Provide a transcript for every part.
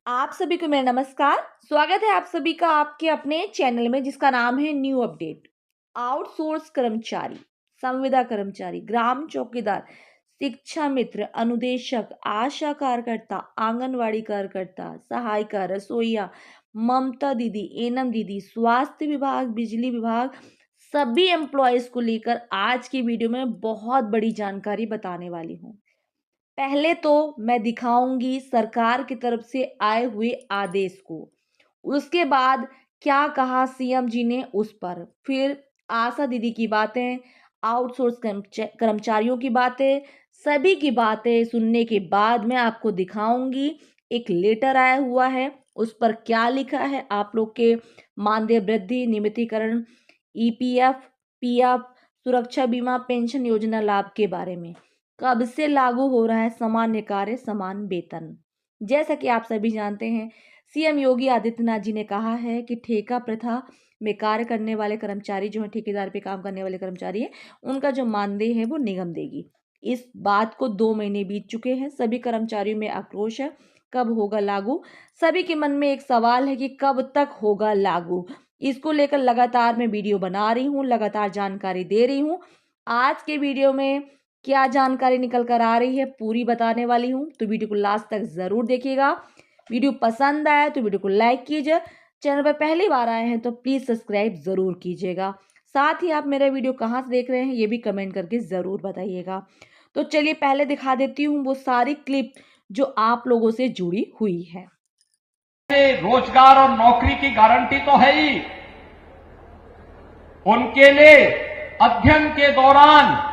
आप सभी को मेरा नमस्कार। स्वागत है आप सभी का आपके अपने चैनल में जिसका नाम है न्यू अपडेट। आउटसोर्स कर्मचारी, संविदा कर्मचारी, ग्राम चौकीदार, शिक्षा मित्र, अनुदेशक, आशा कार्यकर्ता, आंगनवाड़ी कार्यकर्ता, सहायिका, रसोईया, ममता दीदी, एनम दीदी, स्वास्थ्य विभाग, बिजली विभाग, सभी एम्प्लॉयज को लेकर आज की वीडियो में बहुत बड़ी जानकारी बताने वाली हूँ। पहले तो मैं दिखाऊंगी सरकार की तरफ से आए हुए आदेश को, उसके बाद क्या कहा सीएम जी ने उस पर, फिर आशा दीदी की बातें, आउटसोर्स कर्मचारियों की बातें, सभी की बातें सुनने के बाद मैं आपको दिखाऊंगी एक लेटर आया हुआ है, उस पर क्या लिखा है, आप लोग के मानदेय वृद्धि, नियमितीकरण, ईपीएफ, पीएफ, सुरक्षा बीमा, पेंशन योजना लाभ के बारे में। कब से लागू हो रहा है सामान्य कार्य समान वेतन। जैसा कि आप सभी जानते हैं, सीएम योगी आदित्यनाथ जी ने कहा है कि ठेका प्रथा में कार्य करने वाले कर्मचारी जो है, ठेकेदार पे काम करने वाले कर्मचारी है, उनका जो मानदेय है वो निगम देगी। इस बात को 2 महीने बीत चुके हैं। सभी कर्मचारियों में आक्रोश है, कब होगा लागू। सभी के मन में एक सवाल है कि कब तक होगा लागू। इसको लेकर लगातार मैं वीडियो बना रही हूँ, लगातार जानकारी दे रही हूँ। आज के वीडियो में क्या जानकारी निकल कर आ रही है पूरी बताने वाली हूँ, तो वीडियो को लास्ट तक जरूर देखिएगा। वीडियो पसंद आए तो वीडियो को लाइक कीजिए, चैनल पर पहली बार आए हैं तो प्लीज सब्सक्राइब जरूर कीजिएगा। साथ ही आप मेरा वीडियो कहाँ से देख रहे हैं ये भी कमेंट करके जरूर बताइएगा। तो चलिए पहले दिखा देती हूँ वो सारी क्लिप जो आप लोगों से जुड़ी हुई है। रोजगार और नौकरी की गारंटी तो है ही, उनके लिए अध्ययन के दौरान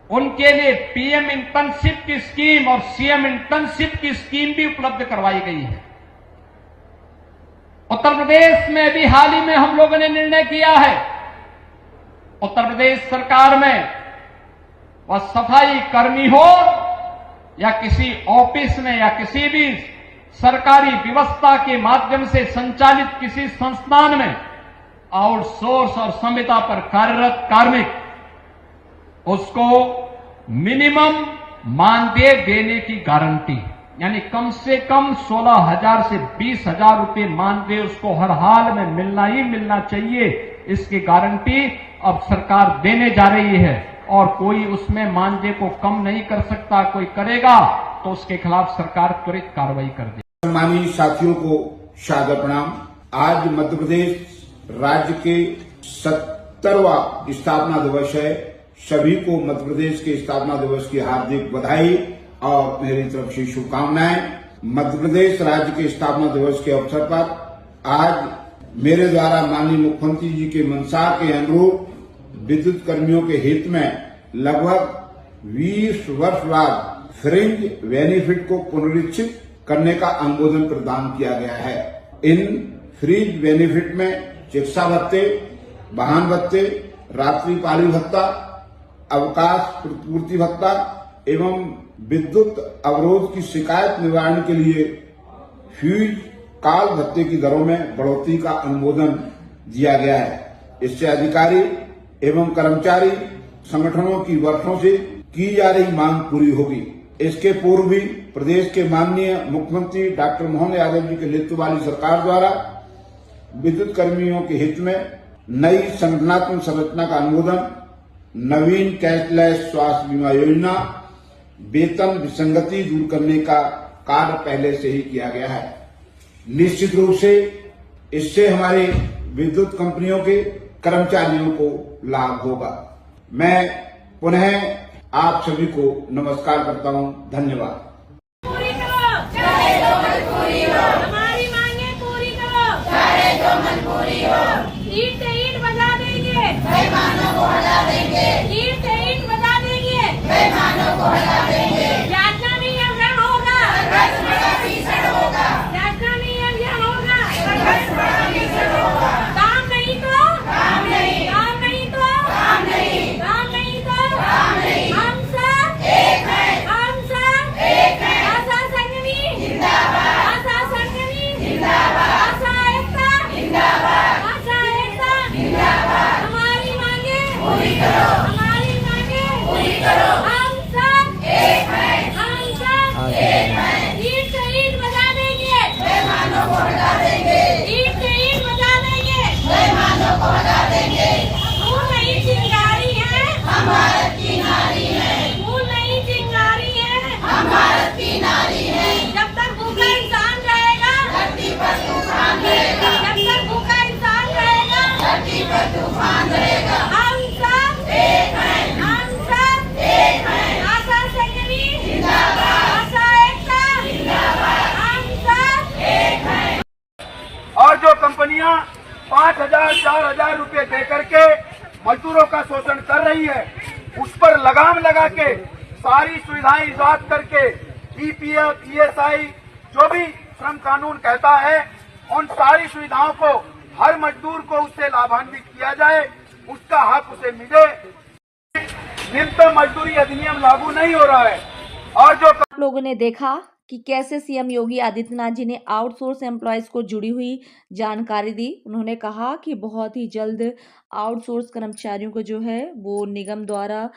उनके लिए पीएम इंटर्नशिप की स्कीम और सीएम इंटर्नशिप की स्कीम भी उपलब्ध करवाई गई है। उत्तर प्रदेश में भी हाल ही में हम लोगों ने निर्णय किया है, उत्तर प्रदेश सरकार में वह सफाई कर्मी हो या किसी ऑफिस में या किसी भी सरकारी व्यवस्था के माध्यम से संचालित किसी संस्थान में आउटसोर्स और संविदा पर कार्यरत कार्मिक, उसको मिनिमम मानदेय देने की गारंटी, यानी कम से कम 16,000 से 20,000 रुपए मानदेय उसको हर हाल में मिलना ही मिलना चाहिए। इसकी गारंटी अब सरकार देने जा रही है और कोई उसमें मानदेय को कम नहीं कर सकता। कोई करेगा तो उसके खिलाफ सरकार त्वरित कार्रवाई कर देगी। सम्मानीय साथियों को सादर प्रणाम। आज मध्य प्रदेश राज्य के 70वां स्थापना दिवस है। सभी को मध्य प्रदेश के स्थापना दिवस की हार्दिक बधाई और मेरी तरफ से शुभकामनाएं। मध्य प्रदेश राज्य के स्थापना दिवस के अवसर पर आज मेरे द्वारा माननीय मुख्यमंत्री जी के मंशा के अनुरूप विद्युत कर्मियों के हित में लगभग 20 वर्ष बाद फ्रिंज बेनिफिट को पुनरीक्षित करने का अनुमोदन प्रदान किया गया है। इन फ्रिंज बेनिफिट में चिकित्सा भत्ते, वाहन भत्ते, रात्रि पाली भत्ता, अवकाश प्रतिपूर्ति भत्ता एवं विद्युत अवरोध की शिकायत निवारण के लिए फ्यूज काल भत्ते की दरों में बढ़ोतरी का अनुमोदन दिया गया है। इससे अधिकारी एवं कर्मचारी संगठनों की वर्षों से की जा रही मांग पूरी होगी। इसके पूर्व भी प्रदेश के माननीय मुख्यमंत्री डॉक्टर मोहन यादव जी के नेतृत्व वाली सरकार द्वारा विद्युत कर्मियों के हित में नई संगठनात्मक संरचना का अनुमोदन, नवीन कैशलेस स्वास्थ्य बीमा योजना, वेतन विसंगति दूर करने का कार्य पहले से ही किया गया है। निश्चित रूप से इससे हमारे विद्युत कंपनियों के कर्मचारियों को लाभ होगा। मैं पुनः आप सभी को नमस्कार करता हूं। धन्यवाद। पूरी करो, चाहे जो मजबूरी हो, हमारी मांगे पूरी करो, चाहे जो मजबूरी हो। ईंट से ईंट बजा देंगे, बेईमानों को हटा देंगे। ईंट से ईंट बजा देंगे, बेईमानों को हटा देंगे। यातना नियम यह होगा, संघर्ष बड़ा भीषण होगा। यातना नियम यह होगा, संघर्ष बड़ा भीषण होगा। काम नहीं तो काम नहीं, काम नहीं तो काम नहीं, काम नहीं तो काम नहीं। हम सब एक हैं, हम सब एक 5,000 4,000 रुपए दे करके मजदूरों का शोषण कर रही है, उस पर लगाम लगा के सारी सुविधाएं ईजाद करके ईपीएफ, ईएसआई, जो भी श्रम कानून कहता है, उन सारी सुविधाओं को हर मजदूर को उससे लाभान्वित किया जाए, उसका हक उसे मिले। न्यूनतम मजदूरी अधिनियम लागू नहीं हो रहा है और जो आप लोगों ने देखा कि कैसे सीएम योगी आदित्यनाथ जी ने आउटसोर्स एम्प्लॉयज को जुड़ी हुई जानकारी दी। उन्होंने कहा कि बहुत ही जल्द आउटसोर्स कर्मचारियों को जो है वो निगम द्वारा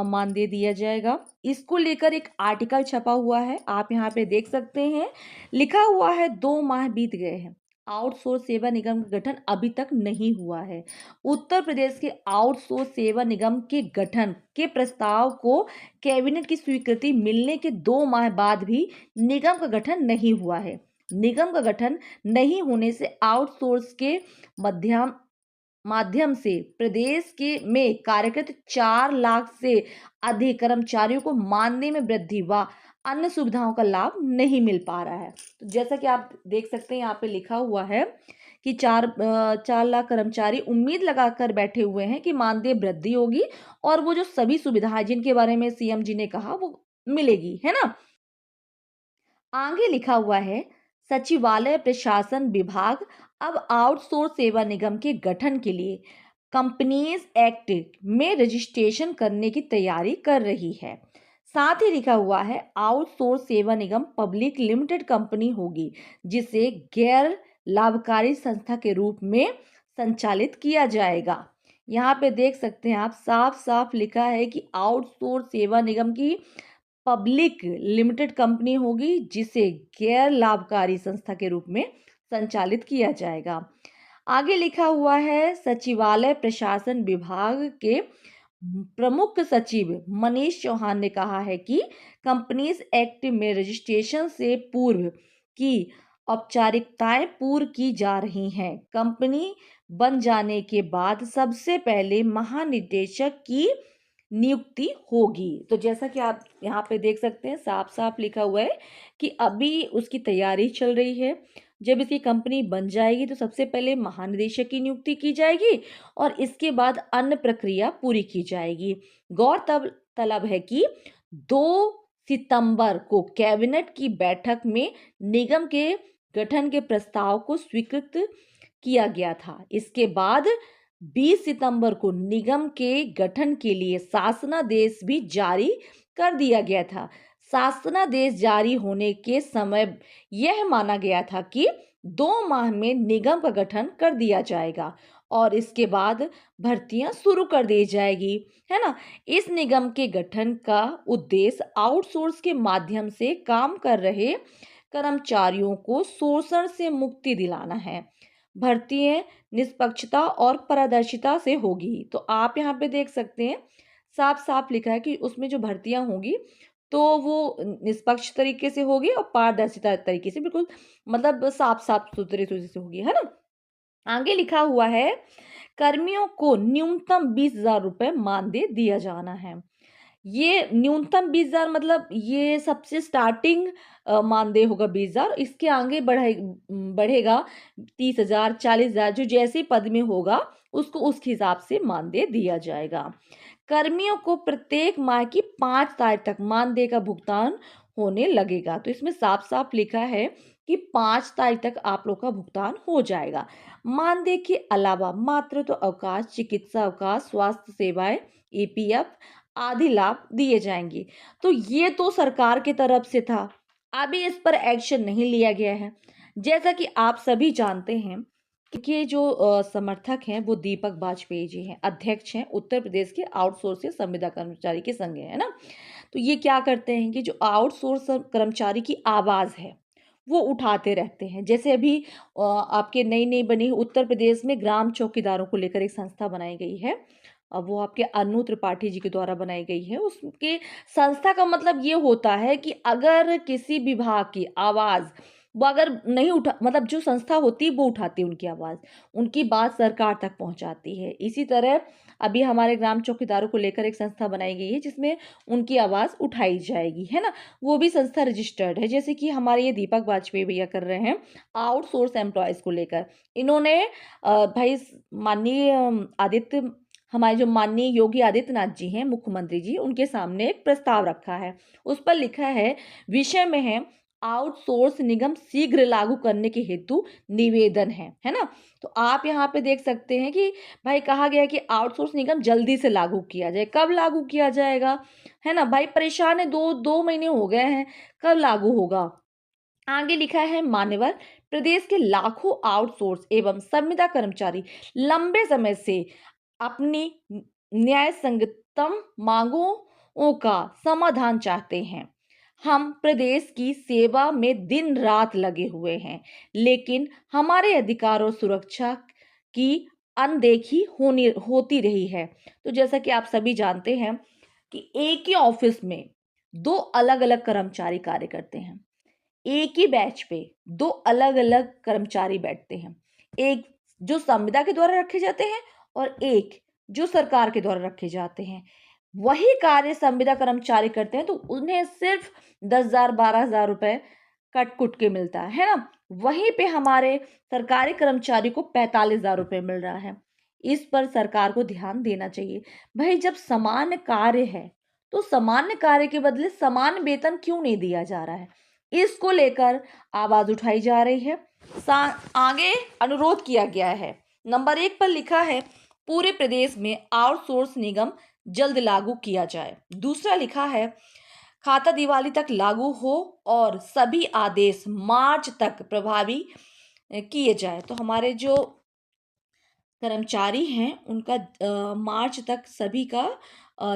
मानदेय दिया जाएगा। इसको लेकर एक आर्टिकल छपा हुआ है, आप यहाँ पे देख सकते हैं। लिखा हुआ है 2 माह बीत गए हैं, आउटसोर्स सेवा निगम का गठन अभी तक नहीं हुआ है। उत्तर प्रदेश के आउटसोर्स सेवा निगम के गठन के प्रस्ताव को कैबिनेट की स्वीकृति मिलने के 2 माह बाद भी निगम का गठन नहीं हुआ है। निगम का गठन नहीं होने से आउटसोर्स के माध्यम से प्रदेश के में कार्यरत 4 लाख से अधिक कर्मचारियों को मानदेय में वृद्धि व अन्य सुविधाओं का लाभ नहीं मिल पा रहा है। तो जैसा कि आप देख सकते हैं, यहाँ पे लिखा हुआ है कि 4 लाख कर्मचारी उम्मीद लगाकर बैठे हुए हैं कि मानदेय वृद्धि होगी और वो जो सभी सुविधाएं जिनके बारे में सीएम जी ने कहा वो मिलेगी, है ना। आगे लिखा हुआ है, सचिवालय प्रशासन विभाग अब आउटसोर्स सेवा निगम के गठन के लिए कंपनीज एक्ट में रजिस्ट्रेशन करने की तैयारी कर रही है। साथ ही लिखा हुआ है, आउटसोर्स सेवा निगम पब्लिक लिमिटेड कंपनी होगी जिसे गैर लाभकारी संस्था के रूप में संचालित किया जाएगा। यहाँ पे देख सकते हैं आप, साफ साफ लिखा है कि आउटसोर्स सेवा निगम की पब्लिक लिमिटेड कंपनी होगी जिसे गैर लाभकारी संस्था के रूप में संचालित किया जाएगा। आगे लिखा हुआ है, सचिवालय प्रशासन विभाग के प्रमुख सचिव मनीष चौहान ने कहा है कि कंपनीज एक्ट में रजिस्ट्रेशन से पूर्व की औपचारिकताएं पूर्ण की जा रही हैं। कंपनी बन जाने के बाद सबसे पहले महानिदेशक की नियुक्ति होगी। तो जैसा कि आप यहाँ पे देख सकते हैं, साफ साफ लिखा हुआ है कि अभी उसकी तैयारी चल रही है। जब इसकी कंपनी बन जाएगी तो सबसे पहले महानिदेशक की नियुक्ति की जाएगी और इसके बाद अन्य प्रक्रिया पूरी की जाएगी। गौरतलब है कि 2 सितंबर को कैबिनेट की बैठक में निगम के गठन के प्रस्ताव को स्वीकृत किया गया था। इसके बाद 20 सितंबर को निगम के गठन के लिए शासनादेश भी जारी कर दिया गया था। शासनादेश जारी होने के समय यह माना गया था कि 2 माह में निगम का गठन कर दिया जाएगा और इसके बाद भर्तियां शुरू कर दी जाएगी, है ना। इस निगम के गठन का उद्देश्य आउटसोर्स के माध्यम से काम कर रहे कर्मचारियों को शोषण से मुक्ति दिलाना है। भर्तियां निष्पक्षता और पारदर्शिता से होगी। तो आप यहाँ पे देख सकते हैं, साफ साफ लिखा है कि उसमें जो भर्तियां होंगी तो वो निष्पक्ष तरीके से होगी और पारदर्शिता तरीके से, बिल्कुल मतलब साफ सुथरे से होगी, है ना। आगे लिखा हुआ है, कर्मियों को न्यूनतम 20,000 रुपये मानदेय दिया जाना है। ये न्यूनतम 20,000 मतलब ये सबसे स्टार्टिंग मानदेय होगा 20,000। इसके आगे बढ़ेगा 30,000, 40,000, जो जैसे पद में होगा उसको उस हिसाब से मानदेय दिया जाएगा। कर्मियों को प्रत्येक माह की 5 तारीख तक मानदेय का भुगतान होने लगेगा। तो इसमें साफ साफ लिखा है कि 5 तारीख तक आप लोग का भुगतान हो जाएगा। मानदेय के अलावा मातृत्व अवकाश, चिकित्सा अवकाश, स्वास्थ्य सेवाएं, ईपीएफ आदि लाभ दिए जाएंगे। तो ये तो सरकार की तरफ से था, अभी इस पर एक्शन नहीं लिया गया है। जैसा कि आप सभी जानते हैं कि जो समर्थक हैं वो दीपक वाजपेयी जी हैं, अध्यक्ष हैं उत्तर प्रदेश के आउटसोर्स संविदा कर्मचारी के संघ, है ना। तो ये क्या करते हैं कि जो आउटसोर्स कर्मचारी की आवाज़ है वो उठाते रहते हैं। जैसे अभी आपके नई बनी उत्तर प्रदेश में ग्राम चौकीदारों को लेकर एक संस्था बनाई गई है, वो आपके अनु त्रिपाठी जी के द्वारा बनाई गई है। उसके संस्था का मतलब ये होता है कि अगर किसी विभाग की आवाज़ वो अगर नहीं उठा, मतलब जो संस्था होती है वो उठाती है उनकी आवाज़, उनकी बात सरकार तक पहुंचाती है। इसी तरह अभी हमारे ग्राम चौकीदारों को लेकर एक संस्था बनाई गई है जिसमें उनकी आवाज़ उठाई जाएगी, है ना। वो भी संस्था रजिस्टर्ड है, जैसे कि हमारे ये दीपक वाजपेयी भैया कर रहे हैं आउटसोर्स एम्प्लॉयज़ को लेकर। इन्होंने भाई माननीय हमारे जो माननीय योगी आदित्यनाथ जी हैं, मुख्यमंत्री जी, उनके सामने एक प्रस्ताव रखा है। उस पर लिखा है, विषय में है आउटसोर्स निगम शीघ्र लागू करने के हेतु निवेदन है ना। तो आप यहाँ पे देख सकते हैं कि भाई कहा गया है कि आउटसोर्स निगम जल्दी से लागू किया जाए। कब लागू किया जाएगा, है ना भाई, परेशान है, दो महीने हो गए हैं, कब लागू होगा। आगे लिखा है, मान्यवर प्रदेश के लाखों आउटसोर्स एवं संविदा कर्मचारी लंबे समय से अपनी न्याय संगतम मांगों का समाधान चाहते हैं। हम प्रदेश की सेवा में दिन रात लगे हुए हैं, लेकिन हमारे अधिकार और सुरक्षा की अनदेखी होती रही है। तो जैसा कि आप सभी जानते हैं कि एक ही ऑफिस में दो अलग अलग कर्मचारी कार्य करते हैं। एक ही बैच पे दो अलग अलग कर्मचारी बैठते हैं, एक जो संविदा के द्वारा रखे जाते हैं और एक जो सरकार के द्वारा रखे जाते हैं। वही कार्य संविदा कर्मचारी करते हैं तो उन्हें सिर्फ 10,000 12,000 रुपए कट कुट के मिलता है ना। वहीं पे हमारे सरकारी कर्मचारी को 45,000 रुपए मिल रहा है। इस पर सरकार को ध्यान देना चाहिए। भाई जब समान कार्य है तो सामान्य कार्य के बदले समान वेतन क्यों नहीं दिया जा रहा है, इसको लेकर आवाज उठाई जा रही है। आगे अनुरोध किया गया है। नंबर 1 पर लिखा है, पूरे प्रदेश में आउटसोर्स निगम जल्द लागू किया जाए। दूसरा लिखा है, खाता दिवाली तक लागू हो और सभी आदेश मार्च तक प्रभावी किए जाए। तो हमारे जो कर्मचारी हैं उनका मार्च तक सभी का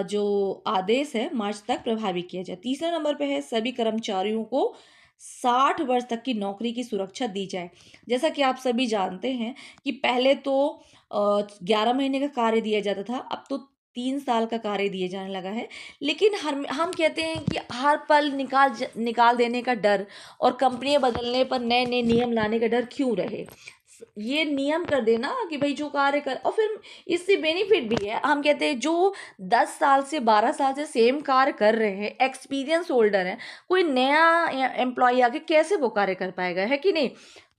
जो आदेश है मार्च तक प्रभावी किया जाए। तीसरा नंबर पे है, सभी कर्मचारियों को 60 वर्ष तक की नौकरी की सुरक्षा दी जाए। जैसा कि आप सभी जानते हैं कि पहले तो 11 महीने का कार्य दिया जाता था, अब तो 3 साल का कार्य दिए जाने लगा है। लेकिन हम कहते हैं कि हर पल निकाल देने का डर और कंपनियां बदलने पर नए नए नियम लाने का डर क्यों रहे। ये नियम कर देना कि भाई जो कार्य कर, और फिर इससे बेनिफिट भी है। हम कहते हैं जो 10 साल से 12 साल से सेम कार्य कर रहे हैं, एक्सपीरियंस होल्डर हैं, कोई नया एम्प्लॉय आके कैसे वो कार्य कर पाएगा, है कि नहीं।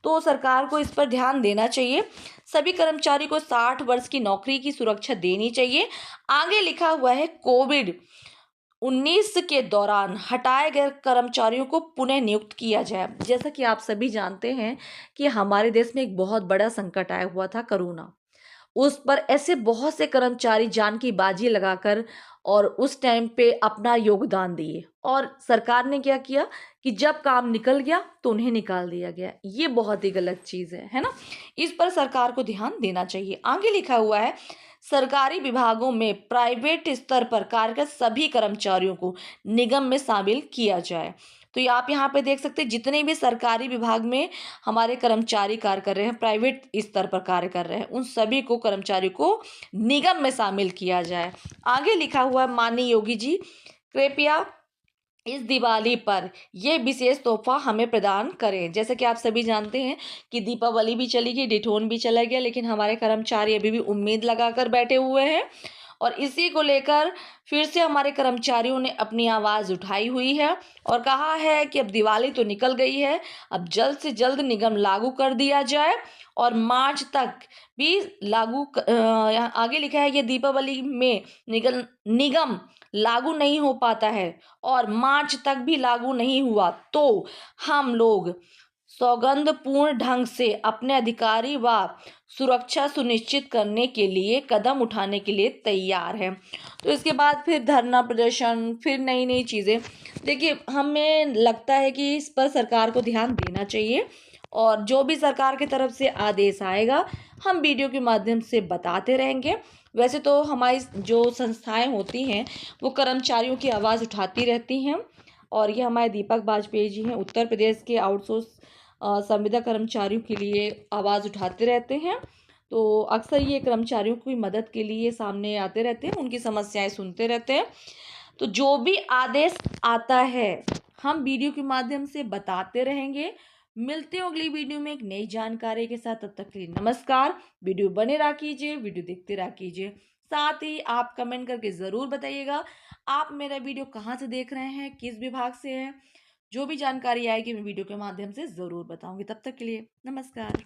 तो सरकार को इस पर ध्यान देना चाहिए। सभी कर्मचारी को 60 वर्ष की नौकरी की सुरक्षा देनी चाहिए। आगे लिखा हुआ है, कोविड-19 के दौरान हटाए गए कर्मचारियों को पुनः नियुक्त किया जाए। जैसा कि आप सभी जानते हैं कि हमारे देश में एक बहुत बड़ा संकट आया हुआ था, कोरोना। उस पर ऐसे बहुत से कर्मचारी जान की बाजी लगाकर और उस टाइम पे अपना योगदान दिए, और सरकार ने क्या किया कि जब काम निकल गया तो उन्हें निकाल दिया गया। ये बहुत ही गलत चीज़ है ना। इस पर सरकार को ध्यान देना चाहिए। आगे लिखा हुआ है, सरकारी विभागों में प्राइवेट स्तर पर कार्यरत सभी कर्मचारियों को निगम में शामिल किया जाए। तो ये आप यहाँ पे देख सकते हैं, जितने भी सरकारी विभाग में हमारे कर्मचारी कार्य कर रहे हैं, प्राइवेट स्तर पर कार्य कर रहे हैं, उन सभी को कर्मचारी को निगम में शामिल किया जाए। आगे लिखा हुआ है, माननीय योगी जी कृपया इस दिवाली पर ये विशेष तोहफा हमें प्रदान करें। जैसे कि आप सभी जानते हैं कि दीपावली भी चली गई, डिठोन भी चला गया, लेकिन हमारे कर्मचारी अभी भी उम्मीद लगाकर बैठे हुए हैं और इसी को लेकर फिर से हमारे कर्मचारियों ने अपनी आवाज़ उठाई हुई है और कहा है कि अब दिवाली तो निकल गई है, अब जल्द से जल्द निगम लागू कर दिया जाए और मार्च तक भी लागू यहाँ आगे लिखा है, ये दीपावली में निगम लागू नहीं हो पाता है और मार्च तक भी लागू नहीं हुआ तो हम लोग सौगंधपूर्ण ढंग से अपने अधिकारी व सुरक्षा सुनिश्चित करने के लिए कदम उठाने के लिए तैयार हैं। तो इसके बाद फिर धरना प्रदर्शन, फिर नई नई चीज़ें। देखिए, हमें लगता है कि इस पर सरकार को ध्यान देना चाहिए और जो भी सरकार की तरफ से आदेश आएगा हम वीडियो के माध्यम से बताते रहेंगे। वैसे तो हमारी जो संस्थाएं होती हैं वो कर्मचारियों की आवाज़ उठाती रहती हैं और ये हमारे दीपक वाजपेयी जी हैं, उत्तर प्रदेश के आउटसोर्स संविदा कर्मचारियों के लिए आवाज़ उठाते रहते हैं। तो अक्सर ये कर्मचारियों की मदद के लिए सामने आते रहते हैं, उनकी समस्याएं सुनते रहते हैं। तो जो भी आदेश आता है हम वीडियो के माध्यम से बताते रहेंगे। मिलते हैं अगली वीडियो में एक नई जानकारी के साथ। तब तक के लिए नमस्कार। वीडियो बने रहा कीजिए, वीडियो देखते रहा कीजिए। साथ ही आप कमेंट करके ज़रूर बताइएगा आप मेरा वीडियो कहाँ से देख रहे हैं, किस विभाग से है। जो भी जानकारी आएगी मैं वीडियो के माध्यम से ज़रूर बताऊंगी। तब तक के लिए नमस्कार।